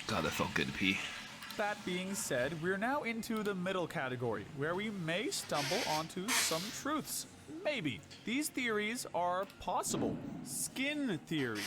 God, that felt good to pee. That being said, we're now into the middle category, where we may stumble onto some truths. Maybe. These theories are possible. Skin theory.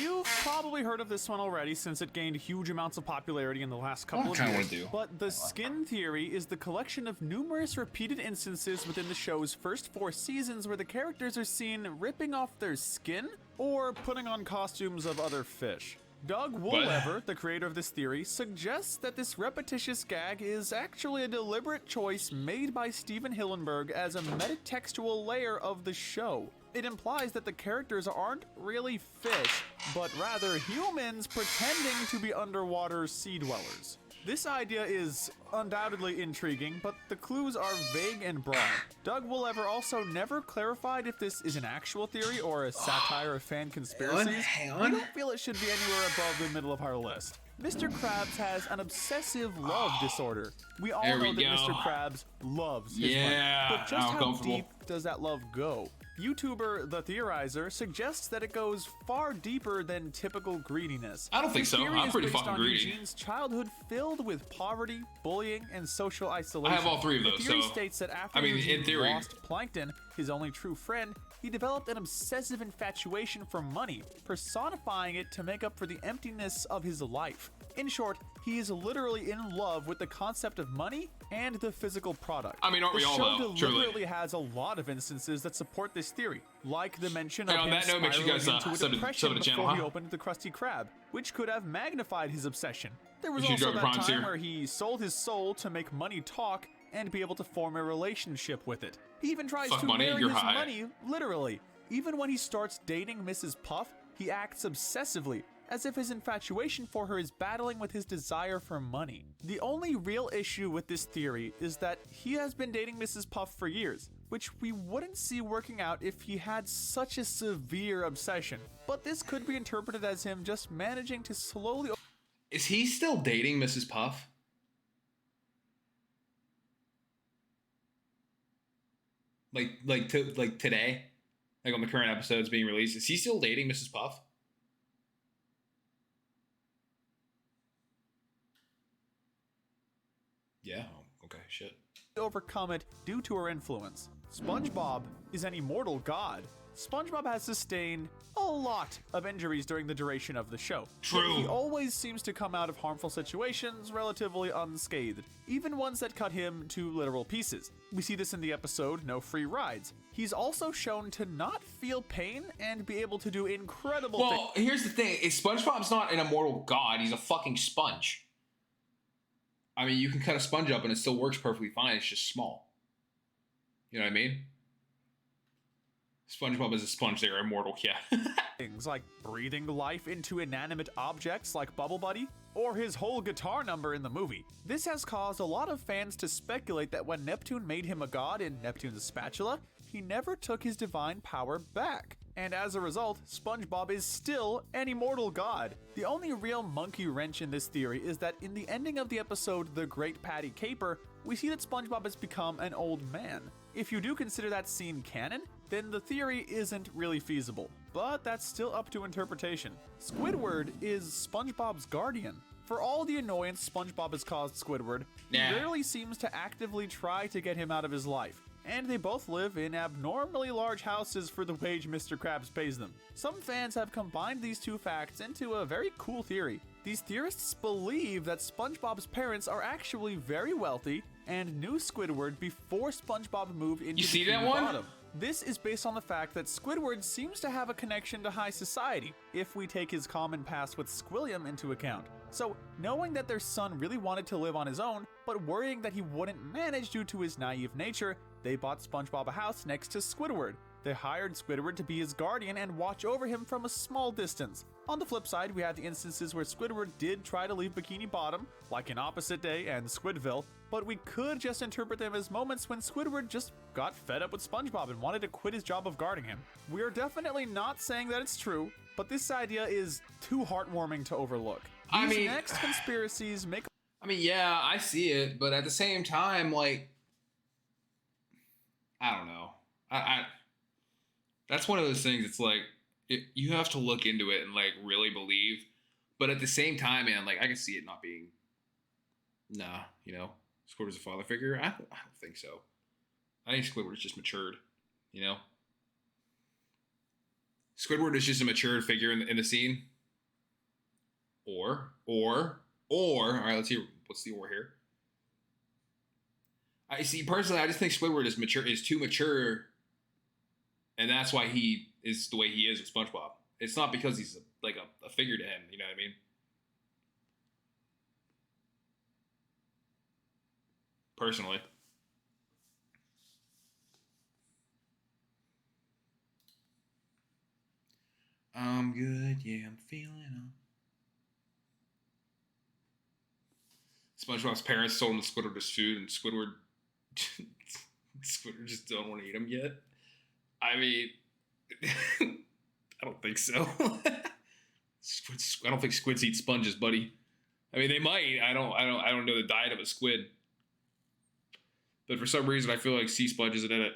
You've probably heard of this one already since it gained huge amounts of popularity in the last couple of years. But the skin theory is the collection of numerous repeated instances within the show's first 4 seasons where the characters are seen ripping off their skin or putting on costumes of other fish. Doug Woolever, the creator of this theory, suggests that this repetitious gag is actually a deliberate choice made by Steven Hillenburg as a metatextual layer of the show. It implies that the characters aren't really fish, but rather humans pretending to be underwater sea dwellers. This idea is undoubtedly intriguing, but the clues are vague and broad. Doug Woolever also never clarified if this is an actual theory or a satire of fan conspiracies. Hang on. I don't feel it should be anywhere above the middle of our list. Mr. Krabs has an obsessive love disorder. We all know that Mr. Krabs loves his money. But just how deep does that love go? YouTuber The Theorizer suggests that it goes far deeper than typical greediness. I don't think so. I'm pretty fucking greedy. Eugene's childhood filled with poverty, bullying, and social isolation. I have all 3 of those. The theory states that after Eugene theory, lost Plankton, his only true friend, he developed an obsessive infatuation for money, personifying it to make up for the emptiness of his life. In short, he is literally in love with the concept of money and the physical product. I mean, aren't we all, though? The show deliberately has a lot of instances that support this theory, like the mention of him that note, make sure you guys into a depression sub to the channel, before he opened the Krusty Krab, which could have magnified his obsession. There was also that time where he sold his soul to make money talk and be able to form a relationship with it. He even tries to marry his money, literally. Even when he starts dating Mrs. Puff, he acts obsessively, as if his infatuation for her is battling with his desire for money. The only real issue with this theory is that he has been dating Mrs. Puff for years, which we wouldn't see working out if he had such a severe obsession. But this could be interpreted as him just managing to slowly... Is he still dating Mrs. Puff? Like today? Like on the current episodes being released? Is he still dating Mrs. Puff? Yeah, okay, shit. Overcome it due to her influence. SpongeBob is an immortal god. SpongeBob has sustained a lot of injuries during the duration of the show. True. He always seems to come out of harmful situations relatively unscathed, even ones that cut him to literal pieces. We see this in the episode No Free Rides. He's also shown to not feel pain and be able to do incredible things. Well, here's the thing. SpongeBob's not an immortal god. He's a fucking sponge. I mean, you can cut a sponge up and it still works perfectly fine. It's just small. You know what I mean? SpongeBob is a sponge. They're immortal, yeah. Things like breathing life into inanimate objects like Bubble Buddy, or his whole guitar number in the movie. This has caused a lot of fans to speculate that when Neptune made him a god in Neptune's Spatula, he never took his divine power back. And as a result, SpongeBob is still an immortal god. The only real monkey wrench in this theory is that in the ending of the episode The Great Patty Caper, we see that SpongeBob has become an old man. If you do consider that scene canon, then the theory isn't really feasible. But that's still up to interpretation. Squidward is SpongeBob's guardian. For all the annoyance SpongeBob has caused Squidward, he rarely seems to actively try to get him out of his life. And they both live in abnormally large houses for the wage Mr. Krabs pays them. Some fans have combined these two facts into a very cool theory. These theorists believe that SpongeBob's parents are actually very wealthy and knew Squidward before SpongeBob moved into Bikini Bottom. This is based on the fact that Squidward seems to have a connection to high society, if we take his common past with Squilliam into account. So, knowing that their son really wanted to live on his own, but worrying that he wouldn't manage due to his naive nature, they bought SpongeBob a house next to Squidward. They hired Squidward to be his guardian and watch over him from a small distance. On the flip side, we have the instances where Squidward did try to leave Bikini Bottom, like in Opposite Day and Squidville, but we could just interpret them as moments when Squidward just got fed up with SpongeBob and wanted to quit his job of guarding him. We are definitely not saying that it's true, but this idea is too heartwarming to overlook. These next conspiracies make... yeah, I see it, but at the same time, like... I don't know. That's one of those things, it's like, you have to look into it and, like, really believe. But at the same time, man, like I can see it not being. Nah, Squidward's a father figure. I don't think so. I think Squidward's just matured. Squidward is just a matured figure in the scene. Or, all right, let's hear what's the or here. I see. Personally, I just think Squidward is too mature, and that's why he is the way he is with SpongeBob. It's not because he's a figure to him. You know what I mean? Personally. I'm good, yeah, I'm feeling SpongeBob's parents told him to Squidward his food, and Squidward just don't want to eat him yet. I mean, I don't think so. I don't think squids eat sponges, buddy. I mean, they might. I don't know the diet of a squid, but for some reason, I feel like sea sponge isn't in it.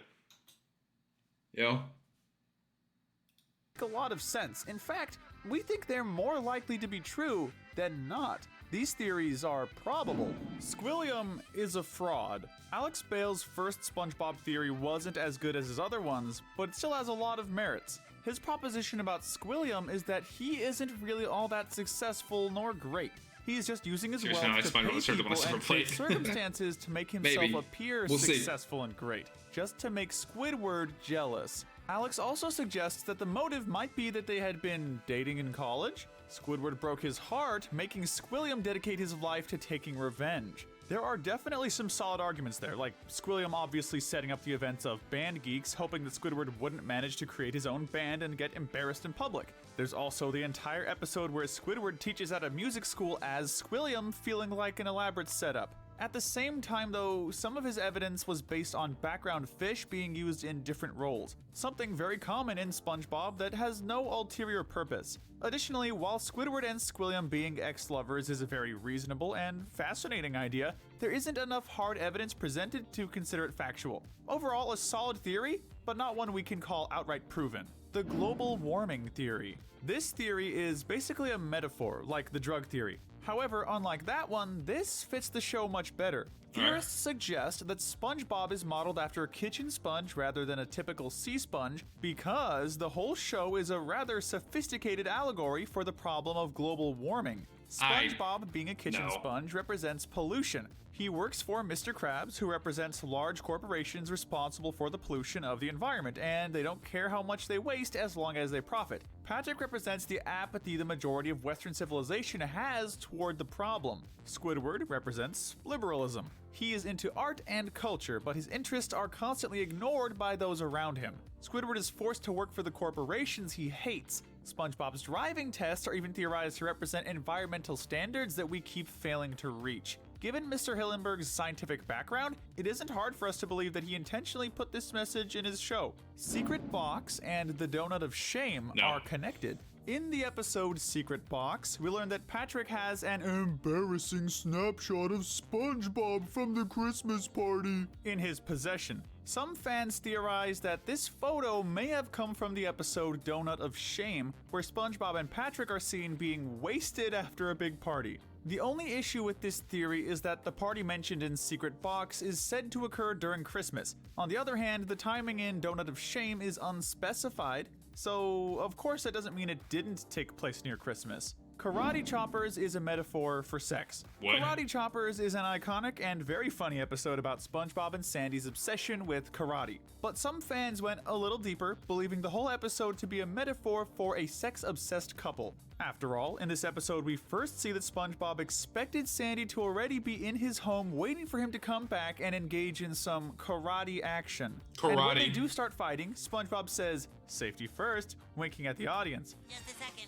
A lot of sense. In fact, we think they're more likely to be true than not. These theories are probable. Squilliam is a fraud. Alex Bale's first SpongeBob theory wasn't as good as his other ones, but it still has a lot of merits. His proposition about Squilliam is that he isn't really all that successful nor great. He's just using his wealth to pay people and create circumstances to make himself appear successful and great, just to make Squidward jealous. Alex also suggests that the motive might be that they had been dating in college. Squidward broke his heart, making Squilliam dedicate his life to taking revenge. There are definitely some solid arguments there, like Squilliam obviously setting up the events of band geeks, hoping that Squidward wouldn't manage to create his own band and get embarrassed in public. There's also the entire episode where Squidward teaches at a music school as Squilliam, feeling like an elaborate setup. At the same time though, some of his evidence was based on background fish being used in different roles, something very common in SpongeBob that has no ulterior purpose. Additionally, while Squidward and Squilliam being ex-lovers is a very reasonable and fascinating idea, there isn't enough hard evidence presented to consider it factual. Overall, a solid theory, but not one we can call outright proven. The global warming theory. This theory is basically a metaphor, like the drug theory. However, unlike that one, this fits the show much better. Theorists suggest that SpongeBob is modeled after a kitchen sponge rather than a typical sea sponge because the whole show is a rather sophisticated allegory for the problem of global warming. SpongeBob, being a kitchen sponge, represents pollution. He works for Mr. Krabs, who represents large corporations responsible for the pollution of the environment, and they don't care how much they waste as long as they profit. Patrick represents the apathy the majority of Western civilization has toward the problem. Squidward represents liberalism. He is into art and culture, but his interests are constantly ignored by those around him. Squidward is forced to work for the corporations he hates. SpongeBob's driving tests are even theorized to represent environmental standards that we keep failing to reach. Given Mr. Hillenburg's scientific background, it isn't hard for us to believe that he intentionally put this message in his show. Secret Box and the Donut of Shame are connected. In the episode Secret Box, we learn that Patrick has an embarrassing snapshot of SpongeBob from the Christmas party in his possession. Some fans theorize that this photo may have come from the episode Donut of Shame, where SpongeBob and Patrick are seen being wasted after a big party. The only issue with this theory is that the party mentioned in Secret Box is said to occur during Christmas. On the other hand, the timing in Donut of Shame is unspecified, so of course that doesn't mean it didn't take place near Christmas. Karate Choppers is a metaphor for sex. Karate Choppers is an iconic and very funny episode about SpongeBob and Sandy's obsession with karate. But some fans went a little deeper, believing the whole episode to be a metaphor for a sex-obsessed couple. After all, in this episode we first see that SpongeBob expected Sandy to already be in his home waiting for him to come back and engage in some karate action. And when they do start fighting, SpongeBob says, "Safety first," winking at the audience. Just a second.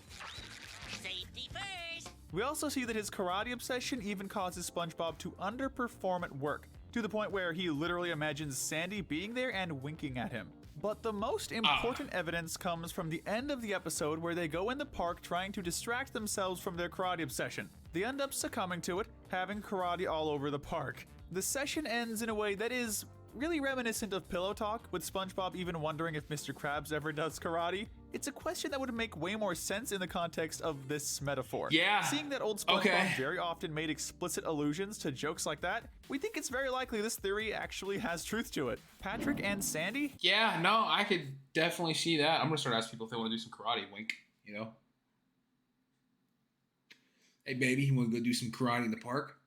Safety first! We also see that his karate obsession even causes SpongeBob to underperform at work, to the point where he literally imagines Sandy being there and winking at him. But the most important evidence comes from the end of the episode where they go in the park trying to distract themselves from their karate obsession. They end up succumbing to it, having karate all over the park. The session ends in a way that is really reminiscent of Pillow Talk, with SpongeBob even wondering if Mr. Krabs ever does karate. It's a question that would make way more sense in the context of this metaphor. Yeah. Seeing that old SpongeBob very often made explicit allusions to jokes like that, we think it's very likely this theory actually has truth to it. Patrick and Sandy? Yeah, no, I could definitely see that. I'm gonna start asking people if they want to do some karate. Wink, you know. Hey, baby, you want to go do some karate in the park?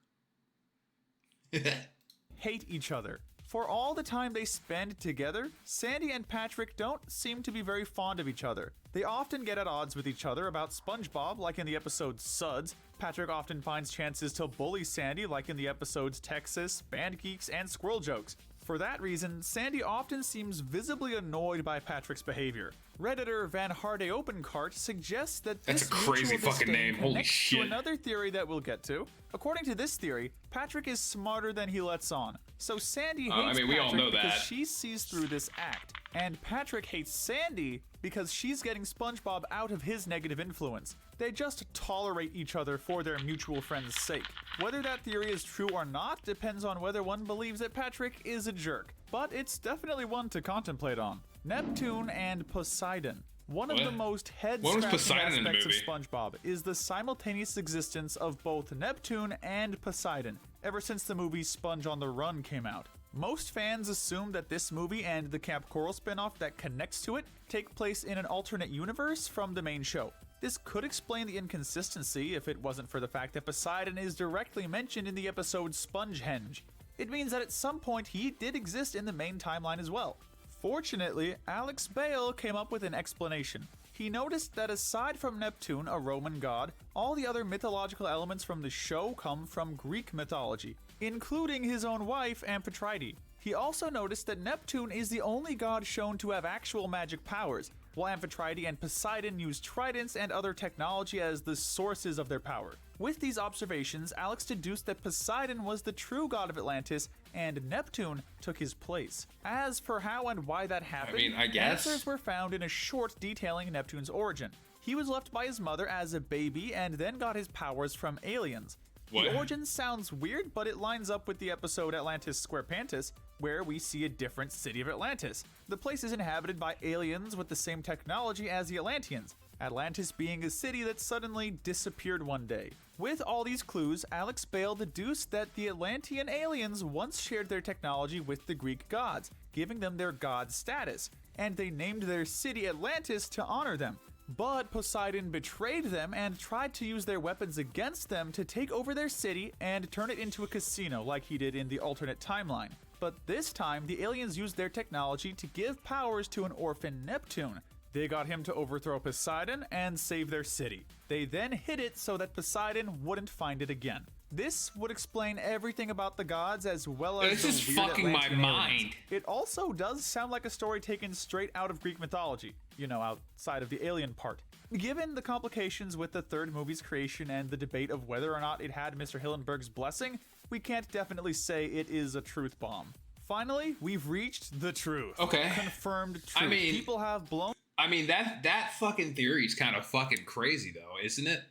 Hate each other. For all the time they spend together, Sandy and Patrick don't seem to be very fond of each other. They often get at odds with each other about SpongeBob, like in the episode Suds. Patrick often finds chances to bully Sandy, like in the episodes Texas, Band Geeks, and Squirrel Jokes. For that reason, Sandy often seems visibly annoyed by Patrick's behavior. Redditor Van Harde Opencart suggests that this That's a crazy mutual fucking disdain name. Holy connects shit. to another theory that we'll get to. According to this theory, Patrick is smarter than he lets on. So Sandy hates we all Patrick know because that. she sees through this act. And Patrick hates Sandy because she's getting SpongeBob out of his negative influence. They just tolerate each other for their mutual friend's sake. Whether that theory is true or not depends on whether one believes that Patrick is a jerk. But it's definitely one to contemplate on. Neptune and Poseidon. One of the most head-scratching Poseidon in the aspects of movie? SpongeBob is the simultaneous existence of both Neptune and Poseidon, ever since the movie Sponge on the Run came out. Most fans assume that this movie and the Camp Coral spinoff that connects to it take place in an alternate universe from the main show. This could explain the inconsistency if it wasn't for the fact that Poseidon is directly mentioned in the episode Spongehenge. It means that at some point he did exist in the main timeline as well. Fortunately, Alex Bale came up with an explanation. He noticed that aside from Neptune, a Roman god, all the other mythological elements from the show come from Greek mythology, including his own wife, Amphitrite. He also noticed that Neptune is the only god shown to have actual magic powers, while Amphitrite and Poseidon use tridents and other technology as the sources of their power. With these observations, Alex deduced that Poseidon was the true god of Atlantis, and Neptune took his place. As for how and why that happened, I guess. answers were found in a short detailing Neptune's origin. He was left by his mother as a baby and then got his powers from aliens. What? The origin sounds weird, but it lines up with the episode Atlantis Squarepants, where we see a different city of Atlantis. The place is inhabited by aliens with the same technology as the Atlanteans, Atlantis being a city that suddenly disappeared one day. With all these clues, Alex Bale deduced that the Atlantean aliens once shared their technology with the Greek gods, giving them their god status, and they named their city Atlantis to honor them. But Poseidon betrayed them and tried to use their weapons against them to take over their city and turn it into a casino like he did in the alternate timeline. But this time, the aliens used their technology to give powers to an orphan Neptune. They got him to overthrow Poseidon and save their city. They then hid it so that Poseidon wouldn't find it again. This would explain everything about the gods as well as This is the weird fucking my Atlantean aliens. mind. It also does sound like a story taken straight out of Greek mythology, you know, outside of the alien part. Given the complications with the third movie's creation and the debate of whether or not it had Mr. Hillenburg's blessing, we can't definitely say it is a truth bomb. Finally, we've reached the truth. Okay. Confirmed truth. People have blown. I mean, that fucking theory is kind of fucking crazy, though, isn't it?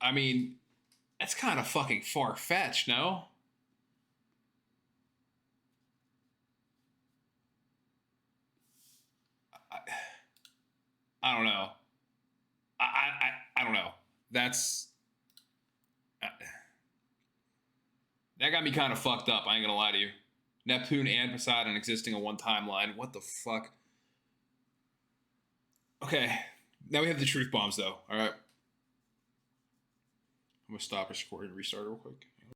I mean, that's kind of fucking far-fetched, no? I don't know. I don't know. That's... that got me kind of fucked up, I ain't gonna lie to you. Neptune and Poseidon existing in one timeline. What the fuck? Okay, now we have the truth bombs, though. All right. I'm gonna stop this recording and restart real quick.